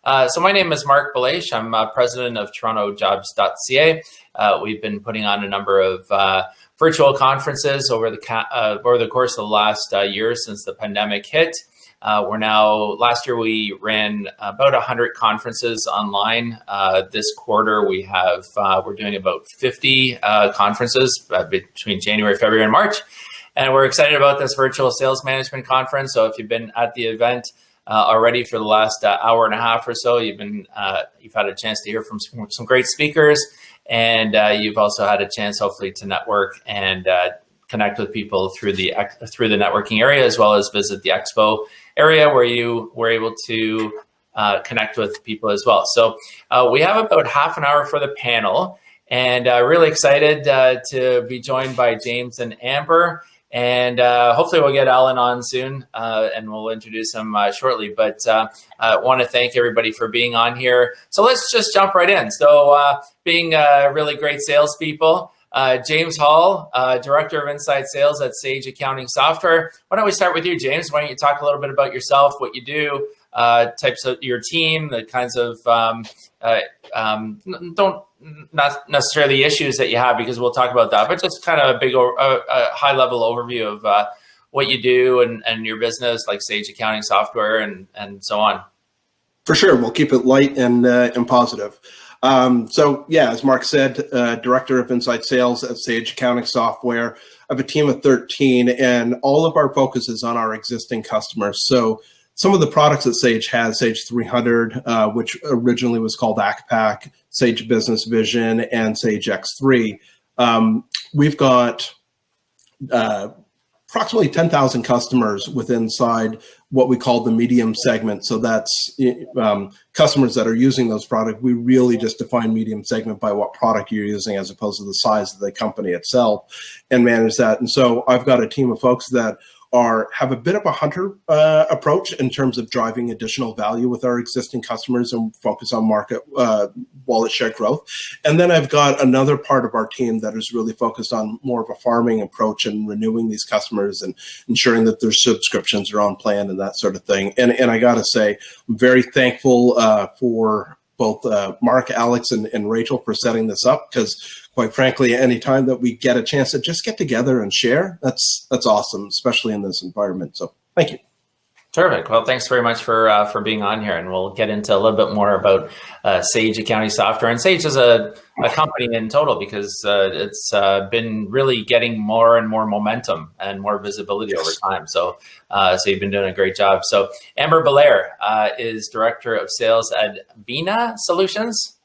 So my name is Mark Belache. I'm president of TorontoJobs.ca. We've been putting on a number of virtual conferences over the course of the last year since the pandemic hit. Last year we ran about 100 conferences online. This quarter we're doing about 50 conferences between January, February, and March. And we're excited about this virtual sales management conference. So if you've been at the event already for the last hour and a half or so, you've had a chance to hear from some great speakers, and you've also had a chance, hopefully, to network and connect with people through the networking area, as well as visit the expo area where you were able to connect with people as well. So we have about half an hour for the panel, and really excited to be joined by James and Amber. And hopefully we'll get Alan on soon, and we'll introduce him shortly. But I want to thank everybody for being on here. So let's just jump right in. So being really great salespeople, James Hall, Director of Inside Sales at Sage Accounting Software. Why don't we start with you, James? Why don't you talk a little bit about yourself, what you do, types of your team, the kinds of not necessarily issues that you have, because we'll talk about that, but just kind of a high level overview of what you do and your business, like Sage Accounting Software and so on. For sure, we'll keep it light and positive. So yeah, as Mark said, Director of Inside Sales at Sage Accounting Software. I have a team of 13, and all of our focus is on our existing customers. So some of the products that Sage has, Sage 300, which originally was called ACPAC, Sage Business Vision, and Sage X3. We've got approximately 10,000 customers inside what we call the medium segment. So that's customers that are using those products. We really just define medium segment by what product you're using as opposed to the size of the company itself, and manage that. And so I've got a team of folks that have a bit of a hunter approach in terms of driving additional value with our existing customers and focus on market wallet share growth. And then I've got another part of our team that is really focused on more of a farming approach and renewing these customers and ensuring that their subscriptions are on plan and that sort of thing. And I got to say, I'm very thankful for both Mark, Alex, and Rachel for setting this up, because quite frankly, anytime that we get a chance to just get together and share, that's awesome, especially in this environment. So thank you. Terrific. Well, thanks very much for being on here, and we'll get into a little bit more about Sage Accounting Software and Sage as a company in total, because it's been really getting more and more momentum and more visibility over time. So you've been doing a great job. So Amber Belair is Director of Sales at Vena Solutions.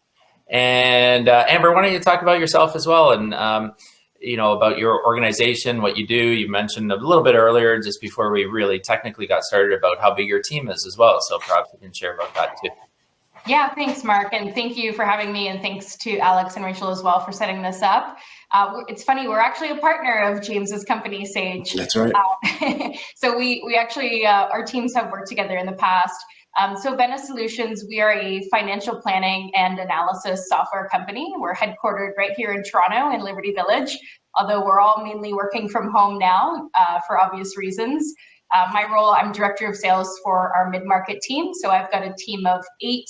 And Amber, why don't you talk about yourself as well, and about your organization, what you do. You mentioned a little bit earlier, just before we really technically got started, about how big your team is as well. So perhaps you can share about that too. Yeah, thanks, Mark, and thank you for having me, and thanks to Alex and Rachel as well for setting this up. It's funny, we're actually a partner of James's company, Sage. That's right. So we actually, our teams have worked together in the past. So Vena Solutions, we are a financial planning and analysis software company. We're headquartered right here in Toronto in Liberty Village, although we're all mainly working from home now for obvious reasons. My role, I'm Director of Sales for our mid-market team. So I've got a team of 8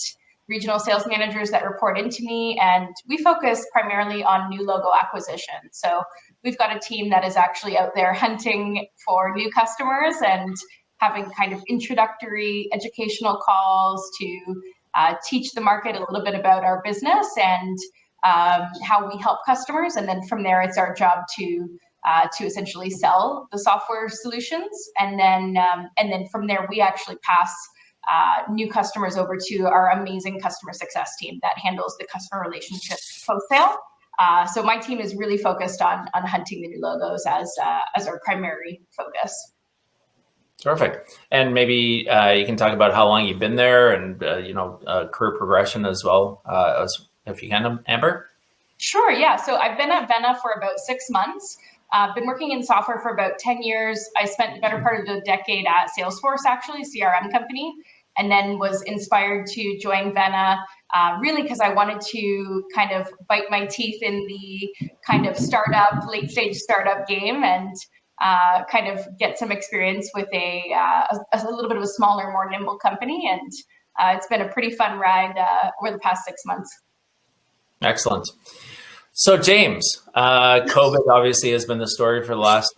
regional sales managers that report into me, and we focus primarily on new logo acquisition. So we've got a team that is actually out there hunting for new customers and having kind of introductory educational calls to teach the market a little bit about our business and how we help customers. And then from there, it's our job to essentially sell the software solutions. And then from there, we actually pass new customers over to our amazing customer success team that handles the customer relationship post-sale. So my team is really focused on hunting the new logos as our primary focus. Terrific. And maybe you can talk about how long you've been there and, career progression as well, if you can, Amber. Sure, yeah. So I've been at Vena for about 6 months. I've been working in software for about 10 years. I spent the better part of the decade at Salesforce, actually, CRM company, and then was inspired to join Vena really because I wanted to kind of bite my teeth in the kind of startup, late stage startup game and kind of get some experience with a little bit of a smaller, more nimble company. And it's been a pretty fun ride over the past 6 months. Excellent. So James, COVID obviously has been the story for the last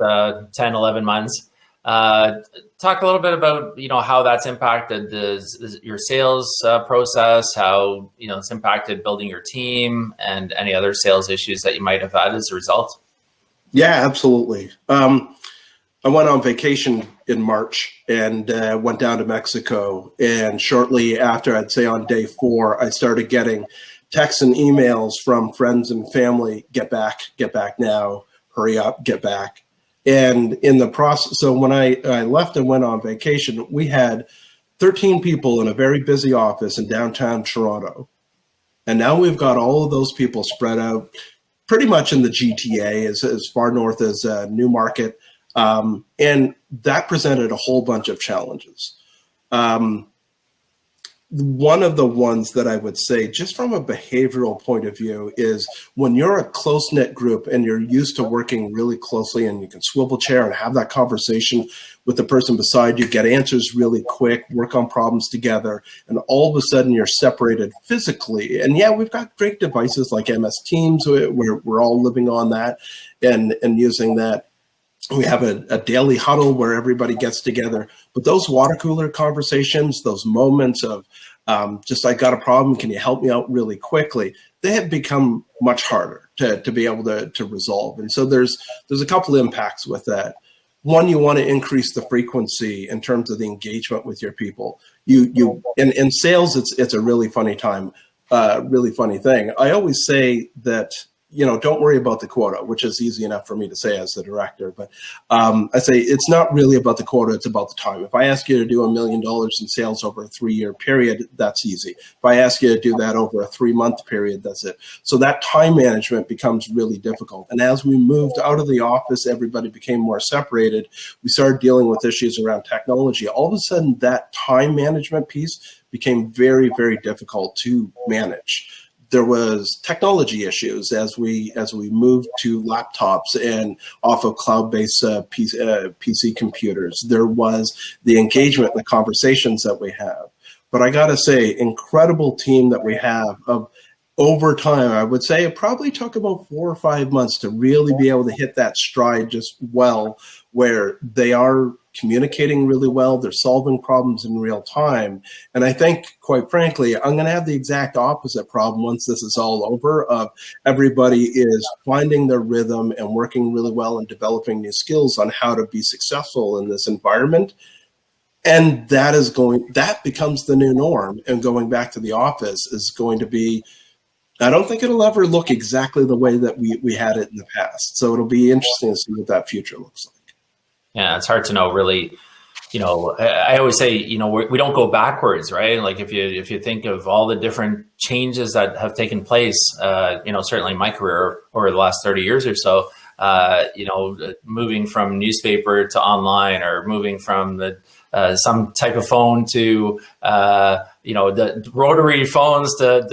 10, 11 months. Talk a little bit about, how that's impacted your sales process, how, it's impacted building your team and any other sales issues that you might have had as a result. Yeah, absolutely. I went on vacation in March and went down to Mexico. And shortly after, I'd say on day 4, I started getting texts and emails from friends and family, get back now, hurry up, get back. And in the process, so when I left and went on vacation, we had 13 people in a very busy office in downtown Toronto. And now we've got all of those people spread out pretty much in the GTA, as far north as Newmarket. And that presented a whole bunch of challenges. One of the ones that I would say, just from a behavioral point of view, is when you're a close-knit group and you're used to working really closely and you can swivel chair and have that conversation with the person beside you, get answers really quick, work on problems together, and all of a sudden you're separated physically. And yeah, we've got great devices like MS Teams, where we're all living on that and using that. We have a daily huddle where everybody gets together, but those water cooler conversations, those moments of just, I got a problem, can you help me out really quickly? They have become much harder to be able to resolve. And so there's a couple impacts with that. One, you want to increase the frequency in terms of the engagement with your people. In sales, it's a really funny time, really funny thing. I always say that, don't worry about the quota, which is easy enough for me to say as the director. But I say it's not really about the quota, it's about the time. If I ask you to do $1 million in sales over a 3-year period, that's easy. If I ask you to do that over a 3-month period, that's it. So that time management becomes really difficult. And as we moved out of the office, everybody became more separated. We started dealing with issues around technology. All of a sudden, that time management piece became very, very difficult to manage. There was technology issues as we moved to laptops and off of cloud-based PC computers. There was the engagement and the conversations that we have. But I got to say, incredible team that we have of over time. I would say it probably took about 4 or 5 months to really be able to hit that stride just well, where they are communicating really well, they're solving problems in real time. And I think, quite frankly, I'm going to have the exact opposite problem once this is all over, of everybody is finding their rhythm and working really well and developing new skills on how to be successful in this environment. And that becomes the new norm. And going back to the office is going to be, I don't think it'll ever look exactly the way that we had it in the past. So it'll be interesting to see what that future looks like. Yeah, it's hard to know, really. I always say, we don't go backwards, right? Like if you think of all the different changes that have taken place, certainly in my career over the last 30 years or so, moving from newspaper to online, or moving from some type of phone to the rotary phones to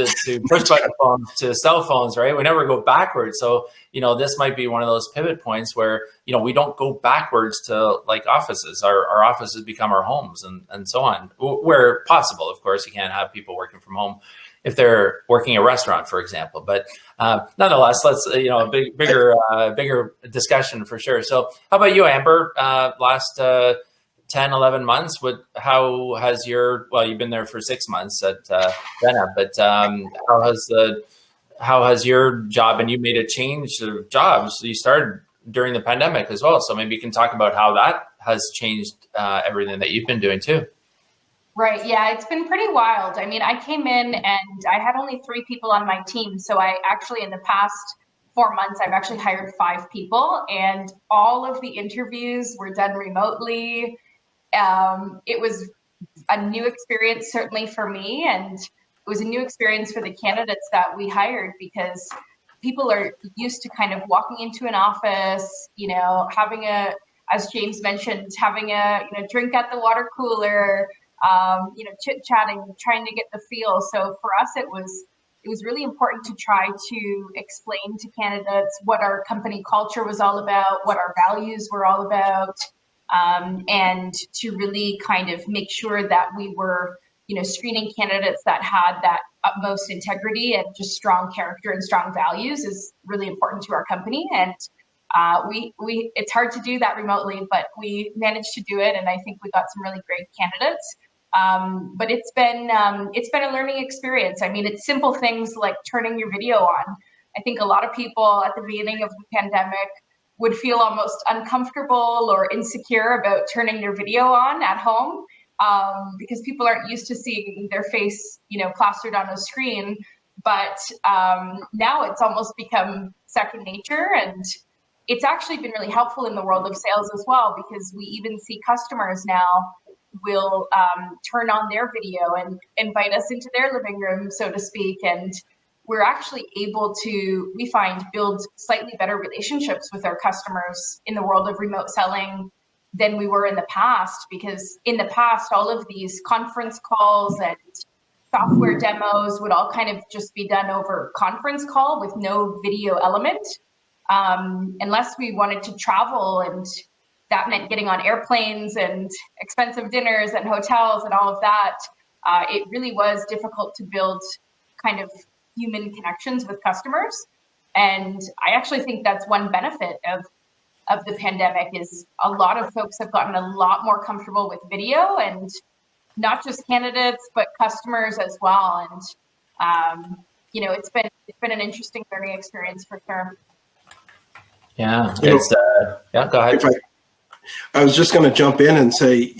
push button phones to cell phones, right? We never go backwards. So this might be one of those pivot points where we don't go backwards to like offices. Our offices become our homes and so on, where possible. Of course, you can't have people working from home if they're working a restaurant, for example. But nonetheless, let's bigger discussion for sure. So how about you, Amber? Last 10, 11 months, how has you've been there for 6 months at Benna, but how has your job, and you made a change of jobs, you started during the pandemic as well. So maybe you can talk about how that has changed everything that you've been doing too. Right. Yeah, it's been pretty wild. I mean, I came in and I had only 3 people on my team. So I actually, in the past 4 months, I've actually hired 5 people, and all of the interviews were done remotely. It was a new experience, certainly for me, and it was a new experience for the candidates that we hired, because people are used to kind of walking into an office, having as James mentioned, having a drink at the water cooler, chit-chatting, trying to get the feel. So for us, it was really important to try to explain to candidates what our company culture was all about, what our values were all about, and to really kind of make sure that we were screening candidates that had that utmost integrity and just strong character and strong values is really important to our company. And it's hard to do that remotely, but we managed to do it. And I think we got some really great candidates. But it's been a learning experience. I mean, it's simple things like turning your video on. I think a lot of people at the beginning of the pandemic would feel almost uncomfortable or insecure about turning their video on at home, because people aren't used to seeing their face, plastered on a screen. But now it's almost become second nature, and it's actually been really helpful in the world of sales as well, because we even see customers now will turn on their video and invite us into their living room, so to speak. And we're actually able to, we find, build slightly better relationships with our customers in the world of remote selling than we were in the past, because in the past, all of these conference calls and software demos would all kind of just be done over conference call with no video element, unless we wanted to travel, and that meant getting on airplanes and expensive dinners and hotels and all of that. It really was difficult to build kind of human connections with customers. And I actually think that's one benefit of the pandemic, is a lot of folks have gotten a lot more comfortable with video, and not just candidates, but customers as well. And, it's been an interesting learning experience for sure. Yeah, yeah, go ahead. I was just going to jump in and say,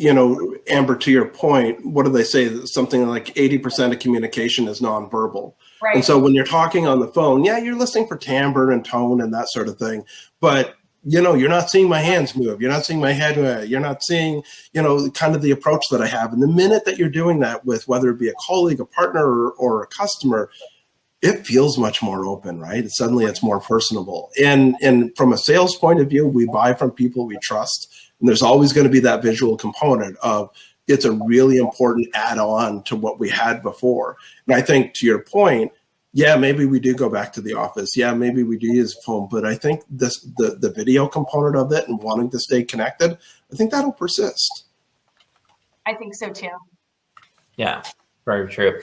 Amber, to your point, what do they say? Something like 80% of communication is nonverbal. Right. And so when you're talking on the phone, yeah, you're listening for timbre and tone and that sort of thing. But, you're not seeing my hands move. You're not seeing my head move. You're not seeing, kind of the approach that I have. And the minute that you're doing that with, whether it be a colleague, a partner, or a customer, it feels much more open, right? Suddenly it's more personable. And from a sales point of view, we buy from people we trust. And there's always going to be that visual component of, it's a really important add-on to what we had before. And I think, to your point, yeah, maybe we do go back to the office. Yeah, maybe we do use phone. But I think the video component of it and wanting to stay connected, I think that'll persist. I think so too. Yeah. Very true.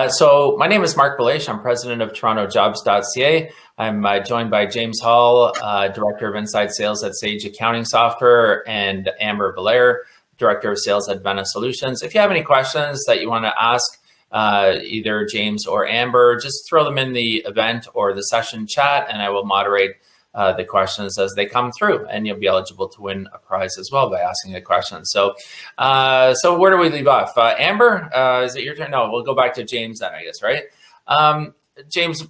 So my name is Mark Belash. I'm president of TorontoJobs.ca. I'm joined by James Hall, director of inside sales at Sage Accounting Software, and Amber Belair, director of sales at Vena Solutions. If you have any questions that you want to ask either James or Amber, just throw them in the event or the session chat, and I will moderate the questions as they come through, and you'll be eligible to win a prize as well by asking a question. So where do we leave off? Amber, is it your turn? No, we'll go back to James then, I guess, right? James,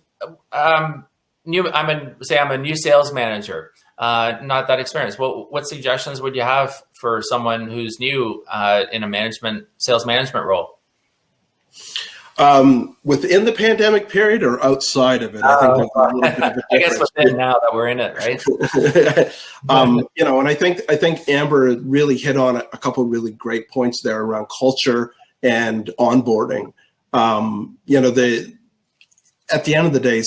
I'm a new sales manager, not that experienced. What suggestions would you have for someone who's new in a sales management role? Within the pandemic period or outside of it? I think there's a little bit of a difference. I guess within, now that we're in it, right? And I think Amber really hit on a couple of really great points there around culture and onboarding. At the end of the day,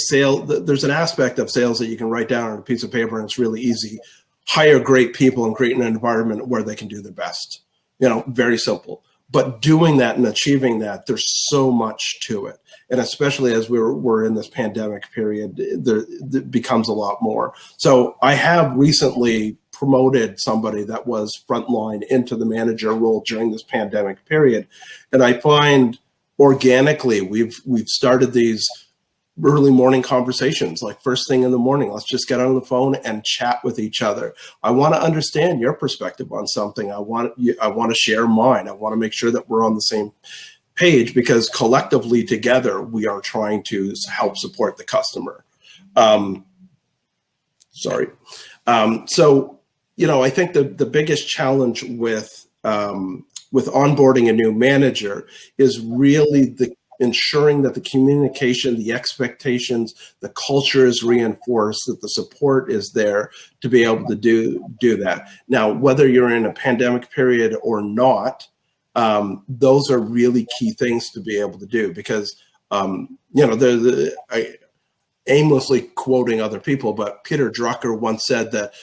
there's an aspect of sales that you can write down on a piece of paper, and it's really easy. Hire great people and create an environment where they can do their best. Very simple. But doing that and achieving that, there's so much to it. And especially as we're in this pandemic period, there becomes a lot more. So I have recently promoted somebody that was frontline into the manager role during this pandemic period. And I find organically, we've started these early morning conversations, like first thing in the morning. Let's just get on the phone and chat with each other. I want to understand your perspective on something. I want to share mine. I want to make sure that we're on the same page, because collectively together we are trying to help support the customer. I think the biggest challenge with onboarding a new manager is really ensuring that the communication, the expectations, the culture is reinforced, that the support is there to be able to do that. Now, whether you're in a pandemic period or not, those are really key things to be able to do, because, aimlessly quoting other people, but Peter Drucker once said that,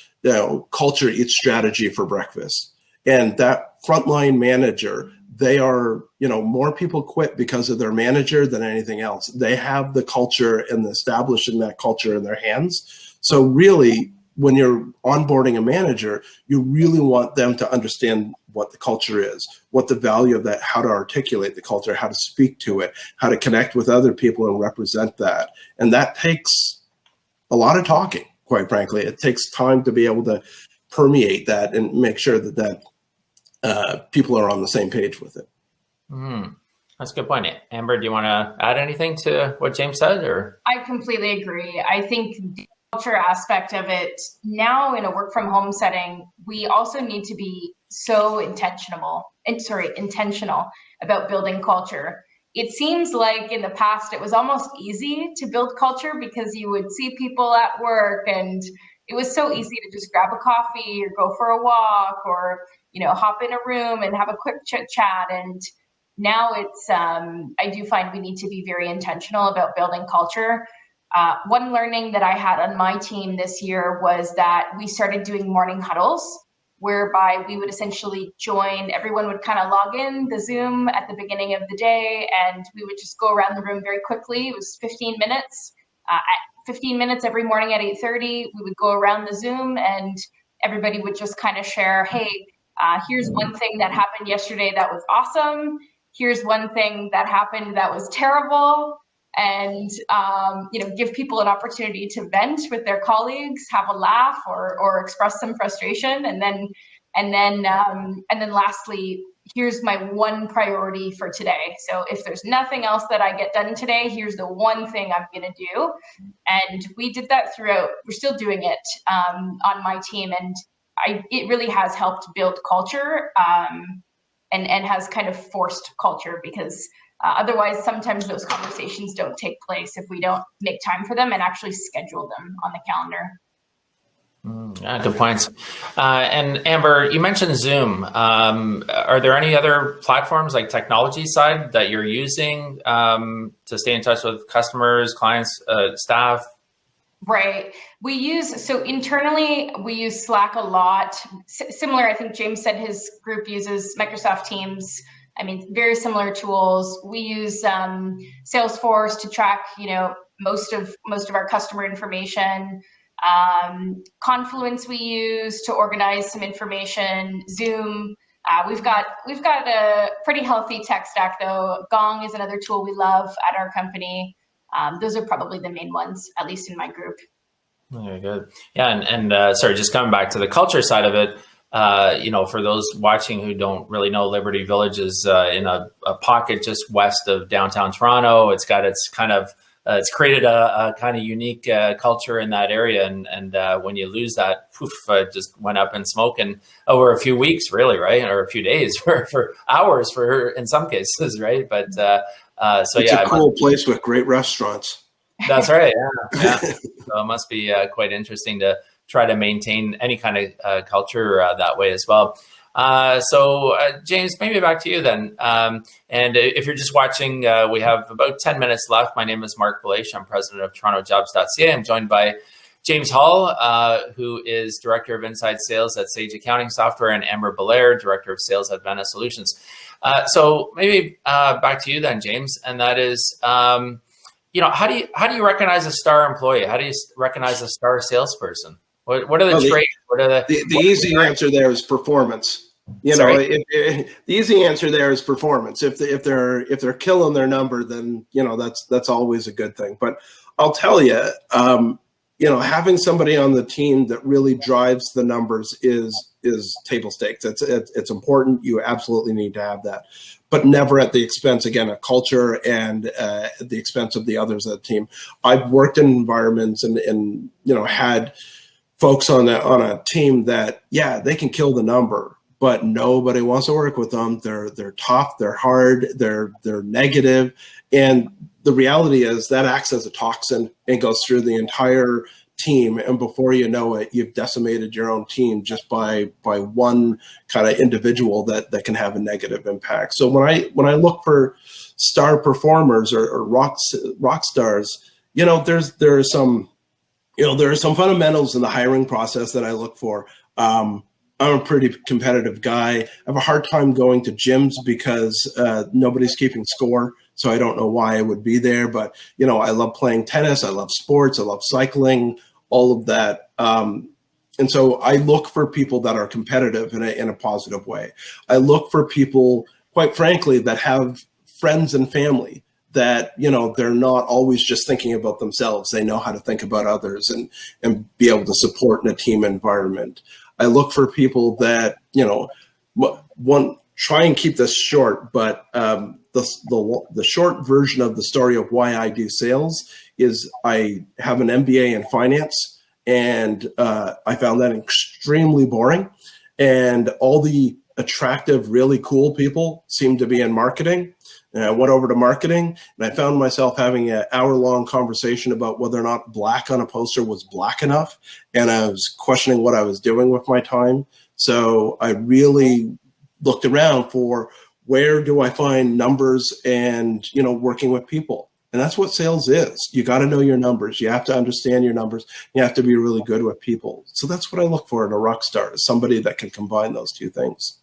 culture eats strategy for breakfast. And that frontline manager, they are, more people quit because of their manager than anything else. They have the culture and establishing that culture in their hands. So really, when you're onboarding a manager, you really want them to understand what the culture is, what the value of that, how to articulate the culture, how to speak to it, how to connect with other people and represent that. And that takes a lot of talking, quite frankly. It takes time to be able to permeate that and make sure that people are on the same page with it. That's a good point. Amber, do you want to add anything to what James said? Or I completely agree. I think the culture aspect of it now in a work from home setting, we also need to be so intentional about building culture. It seems like in the past, it was almost easy to build culture because you would see people at work and it was so easy to just grab a coffee or go for a walk or, hop in a room and have a quick chit chat. And now it's, I do find we need to be very intentional about building culture. One learning that I had on my team this year was that we started doing morning huddles, whereby we would essentially join, everyone would kind of log in the Zoom at the beginning of the day, and we would just go around the room very quickly. It was 15 minutes. At 15 minutes every morning at 8:30, we would go around the Zoom and everybody would just kind of share, hey, here's one thing that happened yesterday that was awesome. Here's one thing that happened that was terrible. And give people an opportunity to vent with their colleagues, have a laugh, or express some frustration, and then lastly, here's my one priority for today. So if there's nothing else that I get done today, here's the one thing I'm going to do. And we did that throughout. We're still doing it on my team, and it really has helped build culture and has kind of forced culture because. Otherwise, sometimes those conversations don't take place if we don't make time for them and actually schedule them on the calendar. Yeah, good points. And Amber, you mentioned Zoom. Are there any other platforms like technology side that you're using to stay in touch with customers, clients, staff? Right. So internally, we use Slack a lot. Similar, I think James said his group uses Microsoft Teams. I mean, very similar tools. We use Salesforce to track, most of our customer information. Confluence we use to organize some information. Zoom. We've got a pretty healthy tech stack though. Gong is another tool we love at our company. Those are probably the main ones, at least in my group. Very good. Yeah, and sorry, just coming back to the culture side of it. For those watching who don't really know, Liberty Village is in a pocket just west of downtown Toronto. It's got it's created a kind of unique culture in that area. And when you lose that, poof, just went up in smoke and over a few weeks, really, right? Or a few days for hours in some cases, right? But it's a cool place with great restaurants. That's right. Yeah. So it must be quite interesting to try to maintain any kind of culture that way as well. James, maybe back to you then. And if you're just watching, we have about 10 minutes left. My name is Mark Belash. I'm president of TorontoJobs.ca. I'm joined by James Hall, who is Director of Inside Sales at Sage Accounting Software, and Amber Belair, Director of Sales at Vena Solutions. So maybe back to you then, James, and that is, how do you recognize a star employee? How do you recognize a star salesperson? What are the traits? What are the easy answer there is performance. The easy answer there is performance. If they're killing their number, then that's always a good thing. But I'll tell you, having somebody on the team that really drives the numbers is table stakes. It's important. You absolutely need to have that, but never at the expense, again, of culture and at the expense of the others of the team. I've worked in environments and had folks on a team that, they can kill the number, but nobody wants to work with them. They're tough, they're hard, they're negative. And the reality is that acts as a toxin and goes through the entire team. And before you know it, you've decimated your own team just by one kind of individual that can have a negative impact. So when I look for star performers or rock stars, there are some fundamentals in the hiring process that I look for. I'm a pretty competitive guy. I have a hard time going to gyms because nobody's keeping score. So I don't know why I would be there. But, I love playing tennis. I love sports. I love cycling, all of that. And so I look for people that are competitive in a positive way. I look for people, quite frankly, that have friends and family that, they're not always just thinking about themselves. They know how to think about others and be able to support in a team environment. I look for people that, try and keep this short, but the short version of the story of why I do sales is I have an MBA in finance, and I found that extremely boring. And all the attractive, really cool people seem to be in marketing. And I went over to marketing, and I found myself having an hour-long conversation about whether or not black on a poster was black enough. And I was questioning what I was doing with my time. So I really looked around for where do I find numbers and, working with people. And that's what sales is. You got to know your numbers. You have to understand your numbers. You have to be really good with people. So that's what I look for in a rock star, is somebody that can combine those two things.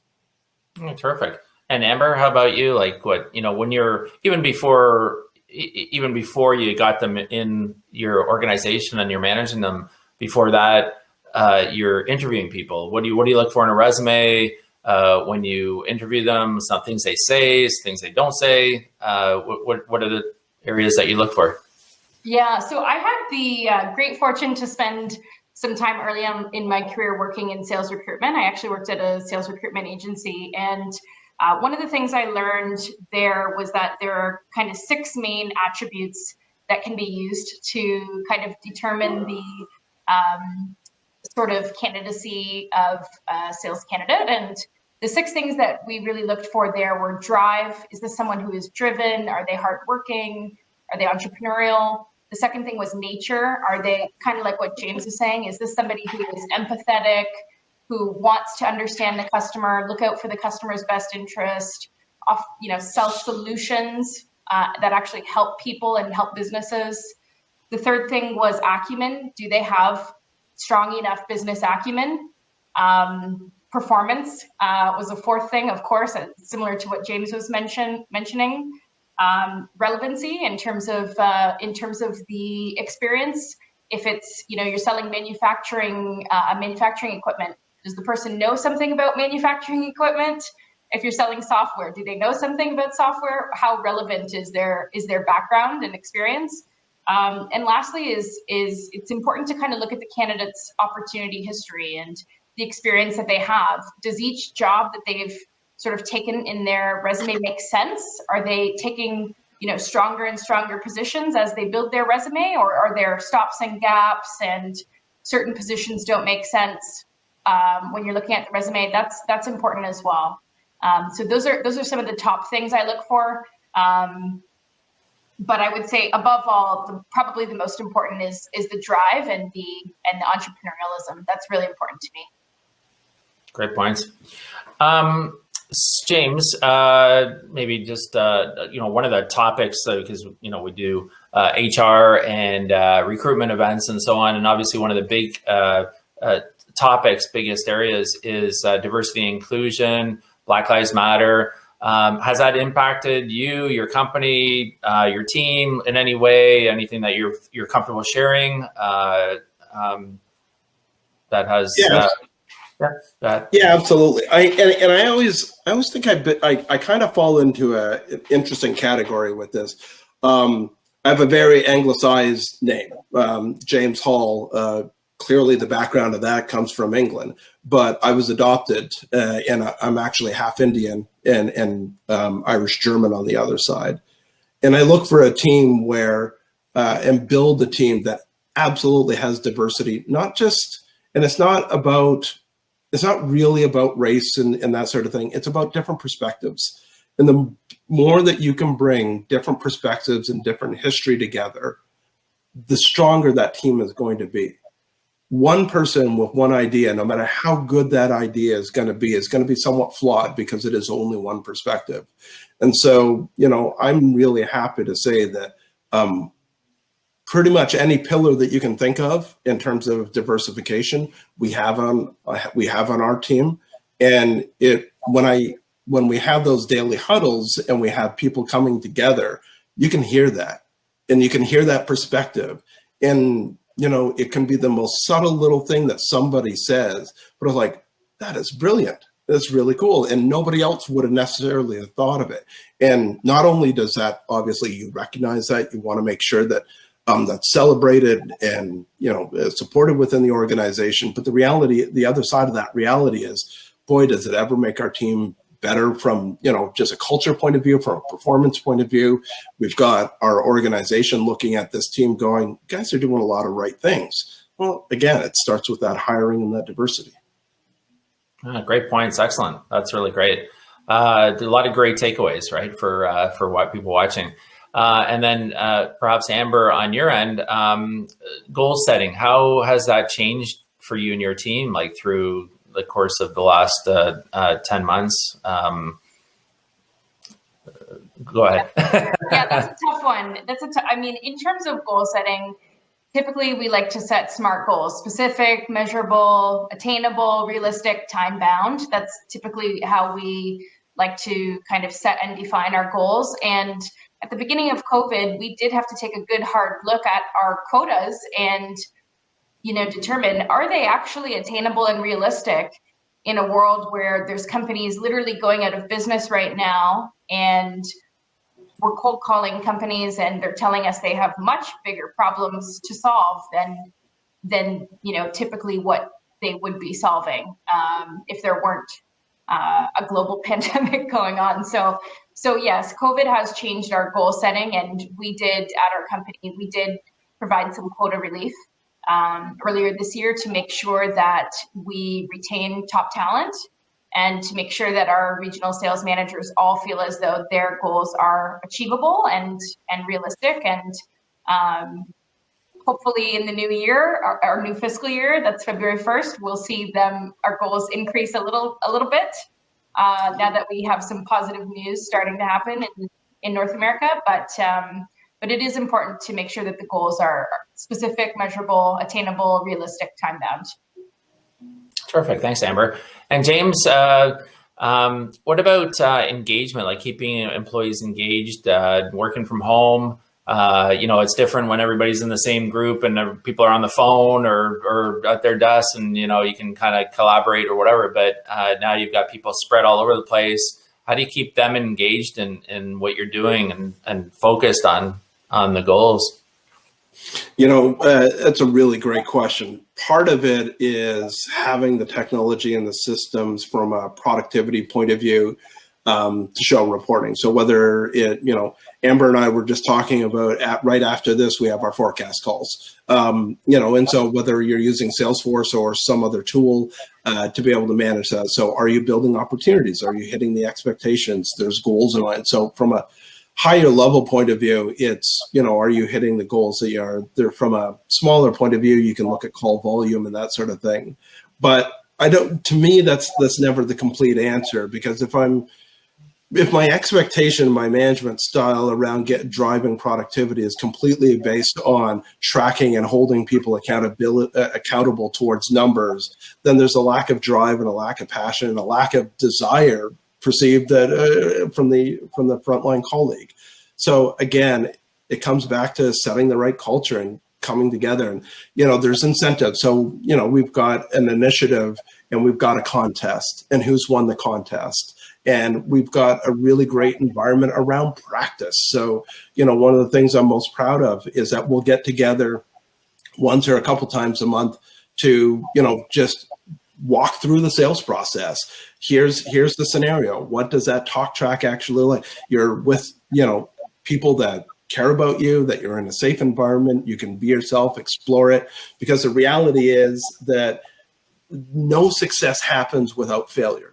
Oh, terrific. And Amber, how about you? Like when you're even before you got them in your organization and you're managing them, before that, you're interviewing people. What do you look for in a resume when you interview them? Some things they say, things they don't say. What are the areas that you look for? Yeah, so I had the great fortune to spend some time early on in my career working in sales recruitment. I actually worked at a sales recruitment agency, and one of the things I learned there was that there are kind of 6 main attributes that can be used to kind of determine the sort of candidacy of a sales candidate. And the 6 things that we really looked for there were drive. Is this someone who is driven? Are they hardworking? Are they entrepreneurial? The second thing was nature. Are they kind of like what James was saying? Is this somebody who is empathetic, who wants to understand the customer, look out for the customer's best interest, sell solutions that actually help people and help businesses? The third thing was acumen. Do they have strong enough business acumen? Performance was a fourth thing, of course, similar to what James was mentioning. Relevancy in terms of the experience. If it's you're selling manufacturing equipment, does the person know something about manufacturing equipment? If you're selling software, do they know something about software? How relevant is their background and experience? And lastly is it's important to kind of look at the candidate's opportunity history and the experience that they have. Does each job that they've sort of taken in their resume make sense? Are they taking stronger and stronger positions as they build their resume, or are there stops and gaps and certain positions don't make sense when you're looking at the resume? That's important as well. So those are some of the top things I look for. But I would say above all, probably the most important is the drive and the entrepreneurialism. That's really important to me. Great points. James, maybe just one of the topics, because we do HR and recruitment events and so on, and obviously one of the big biggest areas is diversity and inclusion, Black Lives Matter. Has that impacted you, your company, your team in any way? Anything that you're comfortable sharing that has? Yeah, absolutely. I always think I kind of fall into an interesting category with this. I have a very anglicized name, James Hall. Clearly, the background of that comes from England, but I was adopted, and I'm actually half Indian and Irish German on the other side. And I look for a team and build a team that absolutely has diversity, and it's not really about race and that sort of thing. It's about different perspectives. And the more that you can bring different perspectives and different history together, the stronger that team is going to be. One person with one idea, no matter how good that idea is going to be somewhat flawed because it is only one perspective. And so, I'm really happy to say that pretty much any pillar that you can think of in terms of diversification, we have on our team. And when we have those daily huddles and we have people coming together, you can hear that, and you can hear that perspective. And it can be the most subtle little thing that somebody says, but it's like, that is brilliant. That's really cool. And nobody else would have necessarily have thought of it. And not only does that, obviously you recognize that, you want to make sure that that's celebrated and, supported within the organization. But the other side of that reality is, boy, does it ever make our team better from, just a culture point of view, from a performance point of view. We've got our organization looking at this team going, you guys are doing a lot of right things. Well, again, it starts with that hiring and that diversity. Great points. Excellent. That's really great. A lot of great takeaways, right, for what people watching. And then perhaps Amber, on your end, goal setting, how has that changed for you and your team, like through the course of the last 10 months? Go ahead. Yeah, that's a tough one. I mean, in terms of goal setting, typically we like to set SMART goals: specific, measurable, attainable, realistic, time bound. That's typically how we like to kind of set and define our goals. And at the beginning of COVID, we did have to take a good hard look at our quotas and determine, are they actually attainable and realistic in a world where there's companies literally going out of business right now, and we're cold calling companies and they're telling us they have much bigger problems to solve than typically what they would be solving if there weren't a global pandemic going on. So yes, COVID has changed our goal setting, and at our company, we did provide some quota relief earlier this year to make sure that we retain top talent and to make sure that our regional sales managers all feel as though their goals are achievable and realistic. And hopefully in the new year, our new fiscal year, that's February 1st, we'll see our goals increase a little bit now that we have some positive news starting to happen in North America. But it is important to make sure that the goals are specific, measurable, attainable, realistic, time bound. Terrific. Thanks, Amber. And James, what about engagement, like keeping employees engaged, working from home? It's different when everybody's in the same group and people are on the phone or at their desks, and, you can kind of collaborate or whatever. But now you've got people spread all over the place. How do you keep them engaged in what you're doing and focused on the goals? That's a really great question. Part of it is having the technology and the systems from a productivity point of view to show reporting. So whether Amber and I were just talking about right after this, we have our forecast calls, and so whether you're using Salesforce or some other tool to be able to manage that. So are you building opportunities? Are you hitting the expectations? There's goals in mind. So from a higher level point of view, it's, are you hitting the goals that you are there? From a smaller point of view, you can look at call volume and that sort of thing. But to me, that's never the complete answer, because if my expectation, my management style around driving productivity is completely based on tracking and holding people accountable towards numbers, then there's a lack of drive and a lack of passion and a lack of desire perceived that from the frontline colleague. So again, it comes back to setting the right culture and coming together. And there's incentives. So we've got an initiative and we've got a contest, and who's won the contest. And we've got a really great environment around practice. So one of the things I'm most proud of is that we'll get together once or a couple times a month to just walk through the sales process. Here's the scenario. What does that talk track actually look like? You're with, people that care about you, that you're in a safe environment, you can be yourself, explore it, because the reality is that no success happens without failure.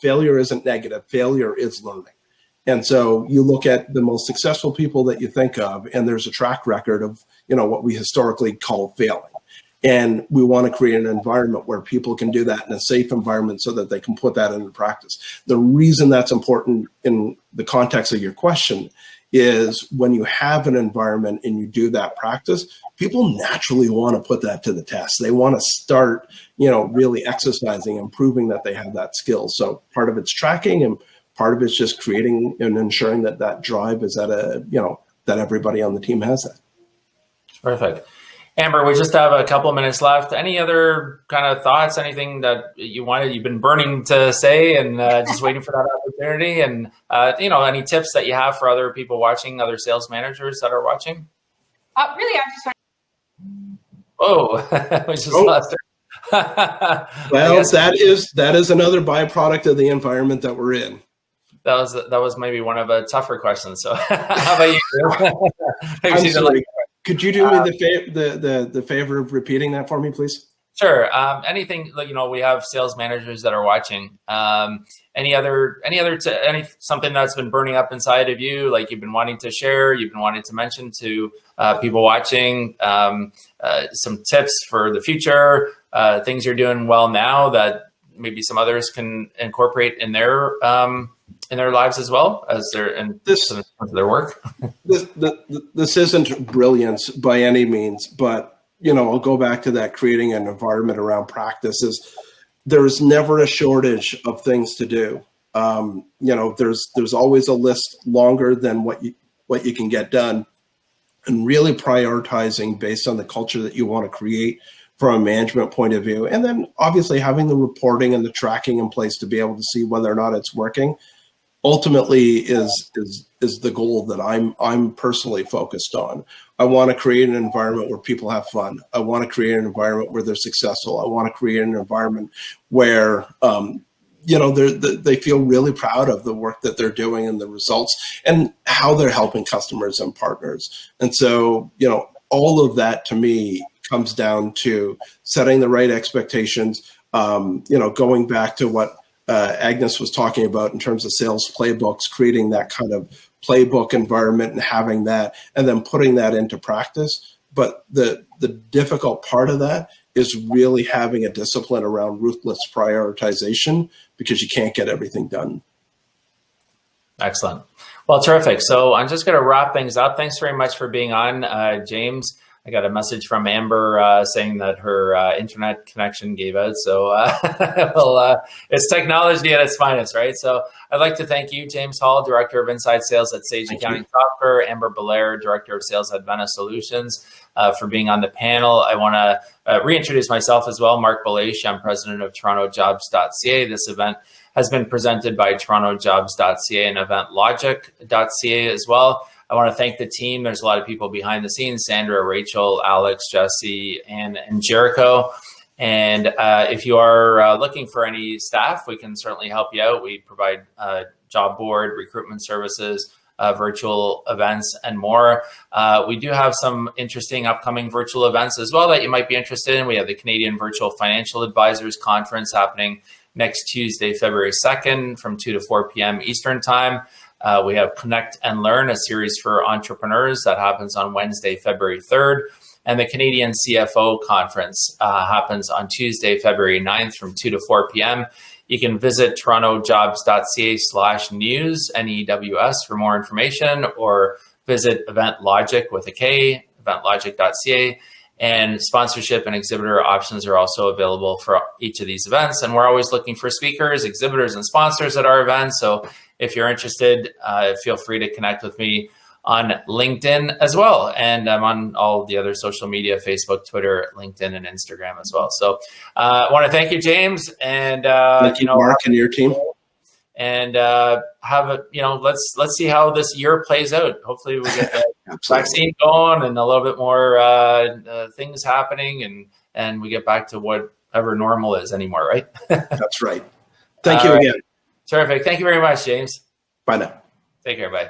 Failure isn't negative. Failure is learning. And so you look at the most successful people that you think of, and there's a track record of, what we historically call failing. And we want to create an environment where people can do that in a safe environment so that they can put that into practice. The reason that's important in the context of your question is when you have an environment and you do that practice, people naturally want to put that to the test. They want to start, really exercising and proving that they have that skill. So part of it's tracking, and part of it's just creating and ensuring that that drive is that everybody on the team has that. Perfect. Amber, we just have a couple of minutes left. Any other kind of thoughts, anything that you've been burning to say and just waiting for that opportunity? And, any tips that you have for other people watching, other sales managers that are watching? Really, I'm just we just lost her. Well, that is another byproduct of the environment that we're in. That was maybe one of the tougher questions. So how about you? I'm sorry. Could you do me the favor of repeating that for me, please? Sure. Anything, we have sales managers that are watching. Any something that's been burning up inside of you, like you've been wanting to share, you've been wanting to mention to people watching, some tips for the future, things you're doing well now that maybe some others can incorporate in their lives as well as their work. This isn't brilliance by any means, but I'll go back to that creating an environment around practices. There's never a shortage of things to do. There's always a list longer than what you can get done, and really prioritizing based on the culture that you want to create from a management point of view. And then obviously having the reporting and the tracking in place to be able to see whether or not it's working ultimately is the goal that I'm personally focused on. I want to create an environment where people have fun. I want to create an environment where they're successful. I want to create an environment where they feel really proud of the work that they're doing and the results and how they're helping customers and partners. And so, all of that to me comes down to setting the right expectations, going back to what Agnes was talking about in terms of sales playbooks, creating that kind of playbook environment and having that, and then putting that into practice. But the difficult part of that is really having a discipline around ruthless prioritization, because you can't get everything done. Excellent. Well, terrific. So I'm just going to wrap things up. Thanks very much for being on, James. I got a message from Amber saying that her internet connection gave out. So it's technology at its finest, right? So I'd like to thank you, James Hall, Director of Inside Sales at Sage Accounting Software, Amber Belair, Director of Sales at Vena Solutions, for being on the panel. I want to reintroduce myself as well. Mark Belash, I'm President of TorontoJobs.ca. This event has been presented by TorontoJobs.ca and EventLogic.ca as well. I want to thank the team. There's a lot of people behind the scenes: Sandra, Rachel, Alex, Jesse, and Jericho. And if you are looking for any staff, we can certainly help you out. We provide job board, recruitment services, virtual events, and more. We do have some interesting upcoming virtual events as well that you might be interested in. We have the Canadian Virtual Financial Advisors Conference happening next Tuesday, February 2nd from 2 to 4 p.m. Eastern Time. We have Connect and Learn, a series for entrepreneurs that happens on Wednesday, February 3rd. And the Canadian CFO Conference happens on Tuesday, February 9th from 2 to 4 p.m. You can visit torontojobs.ca/news, NEWS, for more information, or visit EventLogic with a K, eventlogic.ca. And sponsorship and exhibitor options are also available for each of these events. And we're always looking for speakers, exhibitors, and sponsors at our events. So if you're interested, feel free to connect with me on LinkedIn as well. And I'm on all the other social media: Facebook, Twitter, LinkedIn, and Instagram as well. So I want to thank you, James. And thank you, Mark, and your team. And have a, let's see how this year plays out. Hopefully we get the vaccine going and a little bit more things happening, and we get back to whatever normal is anymore, right? That's right. Thank you again. Terrific. Thank you very much, James. Bye now. Take care. Bye.